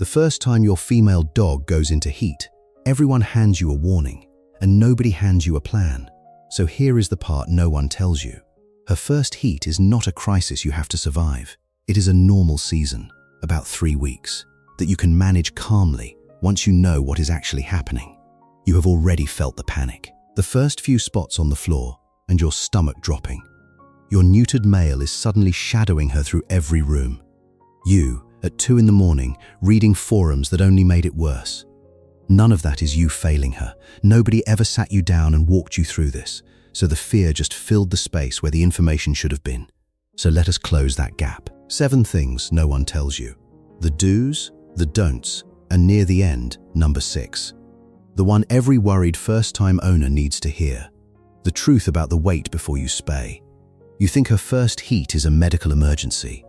The first time your female dog goes into heat, everyone hands you a warning, and nobody hands you a plan. So here is the part no one tells you. Her first heat is not a crisis you have to survive. It is a normal season, about 3 weeks, that you can manage calmly once you know what is actually happening. You have already felt the panic. The first few spots on the floor, and your stomach dropping. Your neutered male is suddenly shadowing her through every room. You, at 2 in the morning, reading forums that only made it worse. None of that is you failing her. Nobody ever sat you down and walked you through this, so the fear just filled the space where the information should have been. So let us close that gap. 7 things no one tells you. The do's, the don'ts, and near the end, number 6. The one every worried first-time owner needs to hear. The truth about the wait before you spay. You think her first heat is a medical emergency,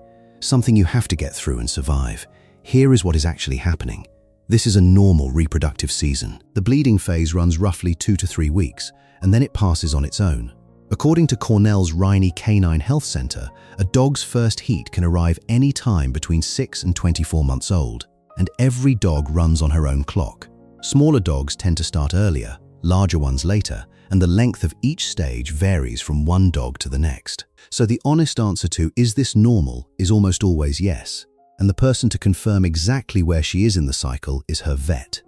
something you have to get through and survive. Here is what is actually happening. This is a normal reproductive season. The bleeding phase runs roughly 2 to 3 weeks, and then it passes on its own. According to Cornell's Riney Canine Health Center, a dog's first heat can arrive any time between 6 and 24 months old, and every dog runs on her own clock. Smaller dogs tend to start earlier, larger ones later, and the length of each stage varies from one dog to the next. So the honest answer to "is this normal?" is almost always yes, and the person to confirm exactly where she is in the cycle is her vet.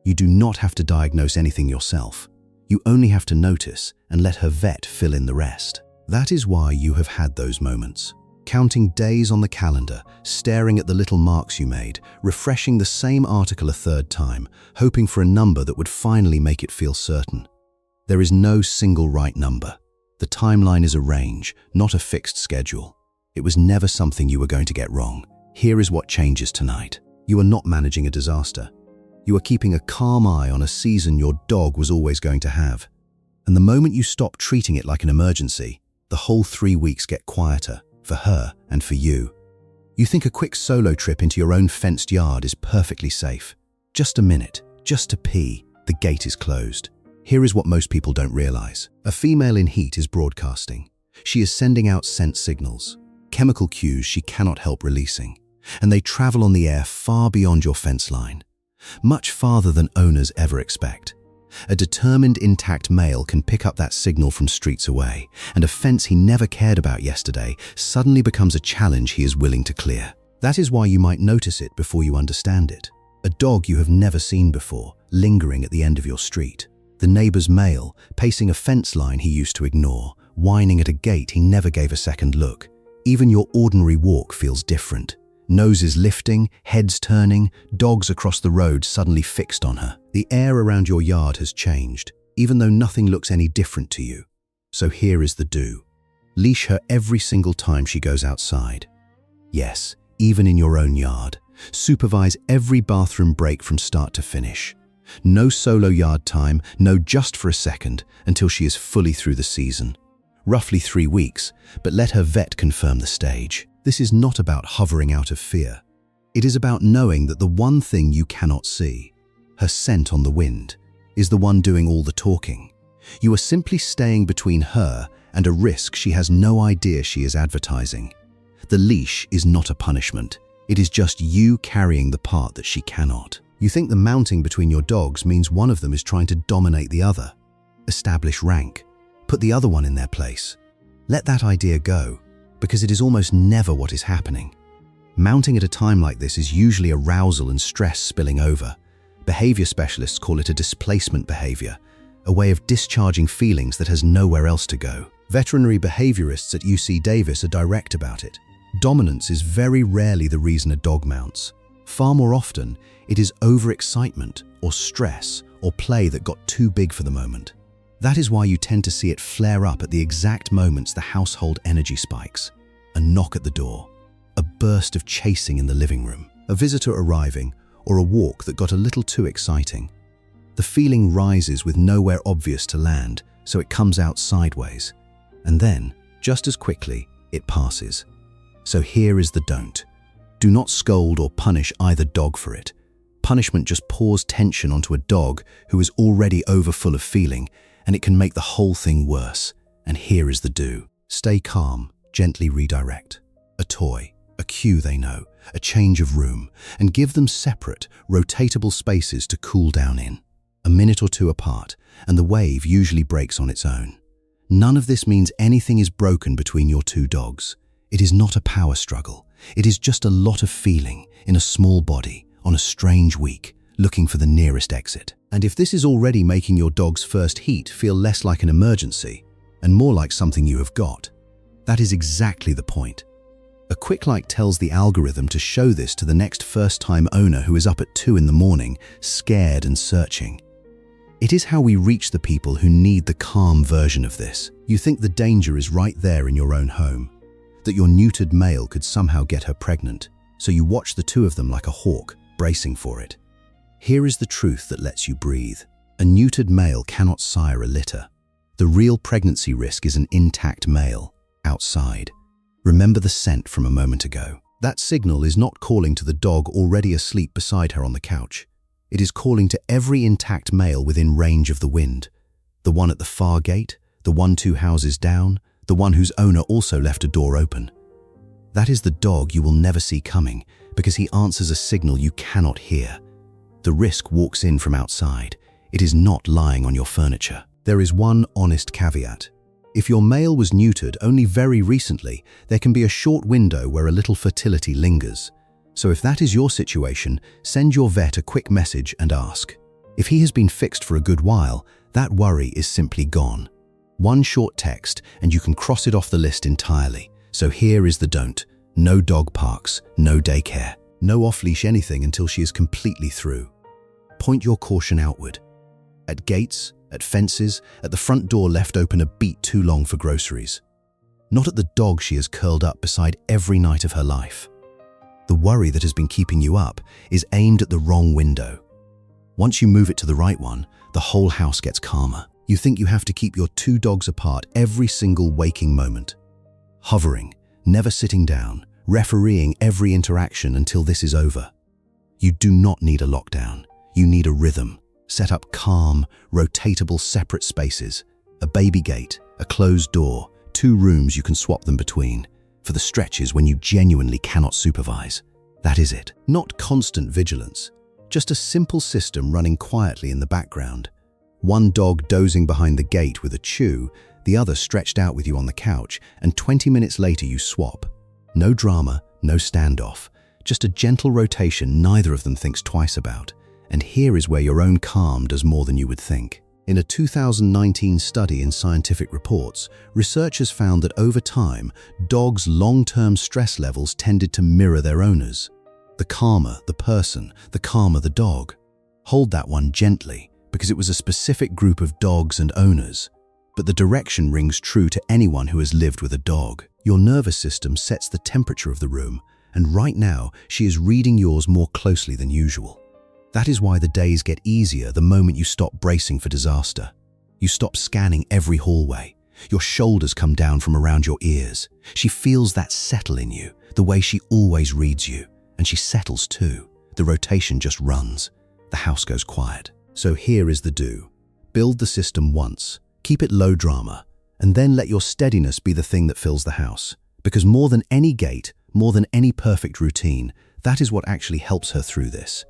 You do not have to diagnose anything yourself. You only have to notice and let her vet fill in the rest. That is why you have had those moments. Counting days on the calendar, staring at the little marks you made, refreshing the same article a 3rd time, hoping for a number that would finally make it feel certain. There is no single right number. The timeline is a range, not a fixed schedule. It was never something you were going to get wrong. Here is what changes tonight. You are not managing a disaster. You are keeping a calm eye on a season your dog was always going to have. And the moment you stop treating it like an emergency, the whole 3 weeks get quieter, for her and for you. You think a quick solo trip into your own fenced yard is perfectly safe. Just a minute, just to pee, the gate is closed. Here is what most people don't realize. A female in heat is broadcasting. She is sending out scent signals, chemical cues she cannot help releasing, and they travel on the air far beyond your fence line, much farther than owners ever expect. A determined, intact male can pick up that signal from streets away, and a fence he never cared about yesterday suddenly becomes a challenge he is willing to clear. That is why you might notice it before you understand it. A dog you have never seen before, lingering at the end of your street. The neighbor's male, pacing a fence line he used to ignore, whining at a gate he never gave a second look. Even your ordinary walk feels different. Noses lifting, heads turning, dogs across the road suddenly fixed on her. The air around your yard has changed, even though nothing looks any different to you. So here is the do. Leash her every single time she goes outside. Yes, even in your own yard. Supervise every bathroom break from start to finish. No solo yard time, no just for a second, until she is fully through the season. Roughly 3 weeks, but let her vet confirm the stage. This is not about hovering out of fear. It is about knowing that the one thing you cannot see, her scent on the wind, is the one doing all the talking. You are simply staying between her and a risk she has no idea she is advertising. The leash is not a punishment. It is just you carrying the part that she cannot. You think the mounting between your dogs means one of them is trying to dominate the other. Establish rank. Put the other one in their place. Let that idea go, because it is almost never what is happening. Mounting at a time like this is usually arousal and stress spilling over. Behavior specialists call it a displacement behavior, a way of discharging feelings that has nowhere else to go. Veterinary behaviorists at UC Davis are direct about it. Dominance is very rarely the reason a dog mounts. Far more often, it is overexcitement or stress or play that got too big for the moment. That is why you tend to see it flare up at the exact moments the household energy spikes. A knock at the door, a burst of chasing in the living room, a visitor arriving, or a walk that got a little too exciting. The feeling rises with nowhere obvious to land, so it comes out sideways. And then, just as quickly, it passes. So here is the don't. Do not scold or punish either dog for it. Punishment just pours tension onto a dog who is already overfull of feeling, and it can make the whole thing worse. And here is the do. Stay calm, gently redirect. A toy, a cue they know, a change of room, and give them separate, rotatable spaces to cool down in. A minute or two apart, and the wave usually breaks on its own. None of this means anything is broken between your two dogs. It is not a power struggle. It is just a lot of feeling in a small body on a strange week, looking for the nearest exit. And if this is already making your dog's first heat feel less like an emergency and more like something you have got, that is exactly the point. A quick like tells the algorithm to show this to the next first-time owner who is up at 2 in the morning, scared and searching. It is how we reach the people who need the calm version of this. You think the danger is right there in your own home, that your neutered male could somehow get her pregnant, so you watch the two of them like a hawk, bracing for it. Here is the truth that lets you breathe. A neutered male cannot sire a litter. The real pregnancy risk is an intact male, outside. Remember the scent from a moment ago. That signal is not calling to the dog already asleep beside her on the couch. It is calling to every intact male within range of the wind. The one at the far gate, the one 2 houses down, the one whose owner also left a door open. That is the dog you will never see coming because he answers a signal you cannot hear. The risk walks in from outside. It is not lying on your furniture. There is one honest caveat. If your male was neutered only very recently, there can be a short window where a little fertility lingers. So if that is your situation, send your vet a quick message and ask. If he has been fixed for a good while, that worry is simply gone. One short text and you can cross it off the list entirely. So here is the don't. No dog parks, no daycare, no off-leash anything until she is completely through. Point your caution outward. At gates, at fences, at the front door left open a beat too long for groceries. Not at the dog she has curled up beside every night of her life. The worry that has been keeping you up is aimed at the wrong window. Once you move it to the right one, the whole house gets calmer. You think you have to keep your two dogs apart every single waking moment. Hovering, never sitting down, refereeing every interaction until this is over. You do not need a lockdown. You need a rhythm. Set up calm, rotatable separate spaces, a baby gate, a closed door, 2 rooms you can swap them between, for the stretches when you genuinely cannot supervise. That is it. Not constant vigilance, just a simple system running quietly in the background. One dog dozing behind the gate with a chew, the other stretched out with you on the couch, and 20 minutes later you swap. No drama, no standoff, just a gentle rotation neither of them thinks twice about. And here is where your own calm does more than you would think. In a 2019 study in Scientific Reports, researchers found that over time, dogs' long-term stress levels tended to mirror their owners. The calmer the person, the calmer the dog. Hold that one gently, because it was a specific group of dogs and owners. But the direction rings true to anyone who has lived with a dog. Your nervous system sets the temperature of the room, and right now, she is reading yours more closely than usual. That is why the days get easier the moment you stop bracing for disaster. You stop scanning every hallway. Your shoulders come down from around your ears. She feels that settle in you, the way she always reads you. And she settles too. The rotation just runs. The house goes quiet. So here is the do. Build the system once. Keep it low drama. And then let your steadiness be the thing that fills the house. Because more than any gate, more than any perfect routine, that is what actually helps her through this.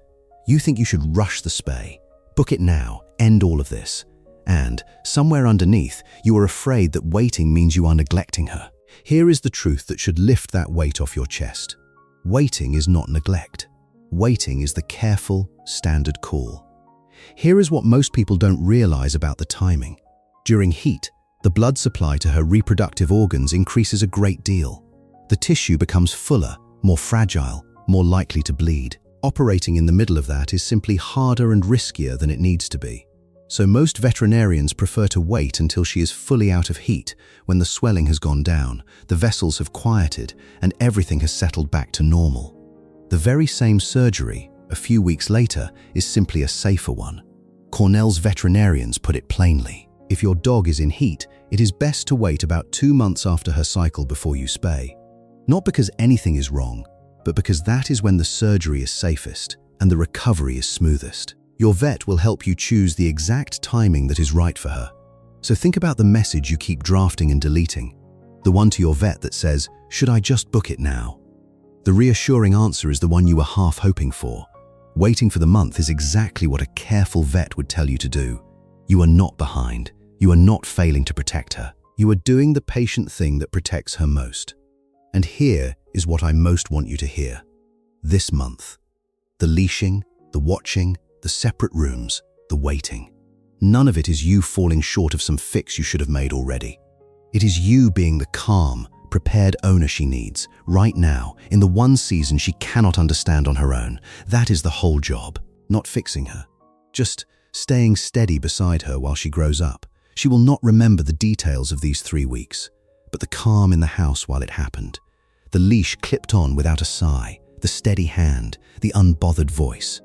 You think you should rush the spay. Book it now. End all of this. And, somewhere underneath, you are afraid that waiting means you are neglecting her. Here is the truth that should lift that weight off your chest. Waiting is not neglect. Waiting is the careful, standard call. Here is what most people don't realize about the timing. During heat, the blood supply to her reproductive organs increases a great deal. The tissue becomes fuller, more fragile, more likely to bleed. Operating in the middle of that is simply harder and riskier than it needs to be. So most veterinarians prefer to wait until she is fully out of heat, when the swelling has gone down, the vessels have quieted, and everything has settled back to normal. The very same surgery, a few weeks later, is simply a safer one. Cornell's veterinarians put it plainly. If your dog is in heat, it is best to wait about 2 months after her cycle before you spay. Not because anything is wrong, but because that is when the surgery is safest and the recovery is smoothest. Your vet will help you choose the exact timing that is right for her. So think about the message you keep drafting and deleting. The one to your vet that says, "Should I just book it now?" The reassuring answer is the one you were half hoping for. Waiting for the month is exactly what a careful vet would tell you to do. You are not behind. You are not failing to protect her. You are doing the patient thing that protects her most. And here is what I most want you to hear. This month, the leashing, the watching, the separate rooms, the waiting. None of it is you falling short of some fix you should have made already. It is you being the calm, prepared owner she needs, right now, in the one season she cannot understand on her own. That is the whole job. Not fixing her. Just staying steady beside her while she grows up. She will not remember the details of these 3 weeks, but the calm in the house while it happened. The leash clipped on without a sigh, the steady hand, the unbothered voice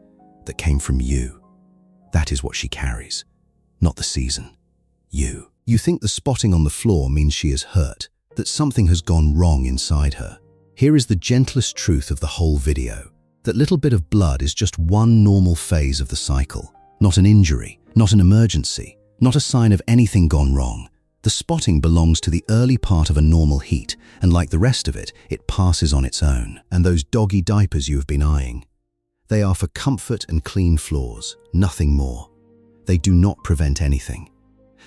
that came from you. That is what she carries. Not the season. You. You think the spotting on the floor means she is hurt, that something has gone wrong inside her. Here is the gentlest truth of the whole video. That little bit of blood is just one normal phase of the cycle. Not an injury, not an emergency, not a sign of anything gone wrong. The spotting belongs to the early part of a normal heat, and like the rest of it, it passes on its own. And those doggy diapers you have been eyeing, they are for comfort and clean floors, nothing more. They do not prevent anything.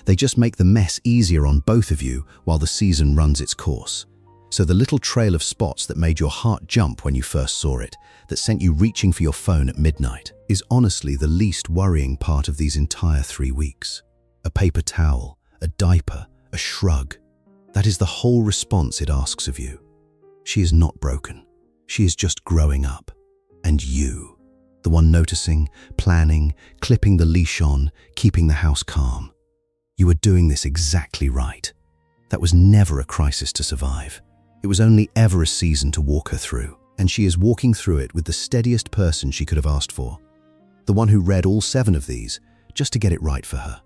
They just make the mess easier on both of you while the season runs its course. So the little trail of spots that made your heart jump when you first saw it, that sent you reaching for your phone at midnight, is honestly the least worrying part of these entire 3 weeks. A paper towel, a diaper, a shrug. That is the whole response it asks of you. She is not broken. She is just growing up. And you, the one noticing, planning, clipping the leash on, keeping the house calm. You are doing this exactly right. That was never a crisis to survive. It was only ever a season to walk her through. And she is walking through it with the steadiest person she could have asked for. The one who read all 7 of these just to get it right for her.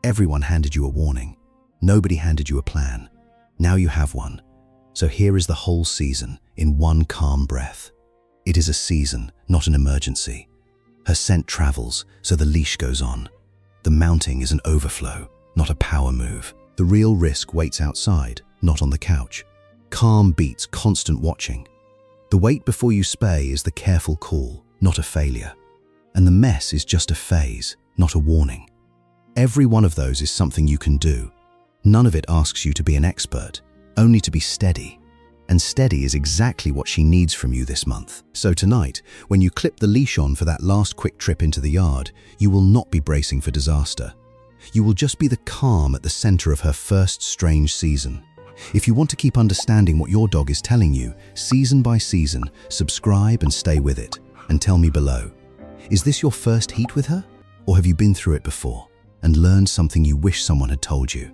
Everyone handed you a warning. Nobody handed you a plan. Now you have one. So here is the whole season in one calm breath. It is a season, not an emergency. Her scent travels, so the leash goes on. The mounting is an overflow, not a power move. The real risk waits outside, not on the couch. Calm beats constant watching. The wait before you spay is the careful call, not a failure. And the mess is just a phase, not a warning. Every one of those is something you can do. None of it asks you to be an expert, only to be steady. And steady is exactly what she needs from you this month. So tonight, when you clip the leash on for that last quick trip into the yard, you will not be bracing for disaster. You will just be the calm at the center of her first strange season. If you want to keep understanding what your dog is telling you, season by season, subscribe and stay with it. And tell me below, is this your first heat with her? Or have you been through it before and learned something you wish someone had told you?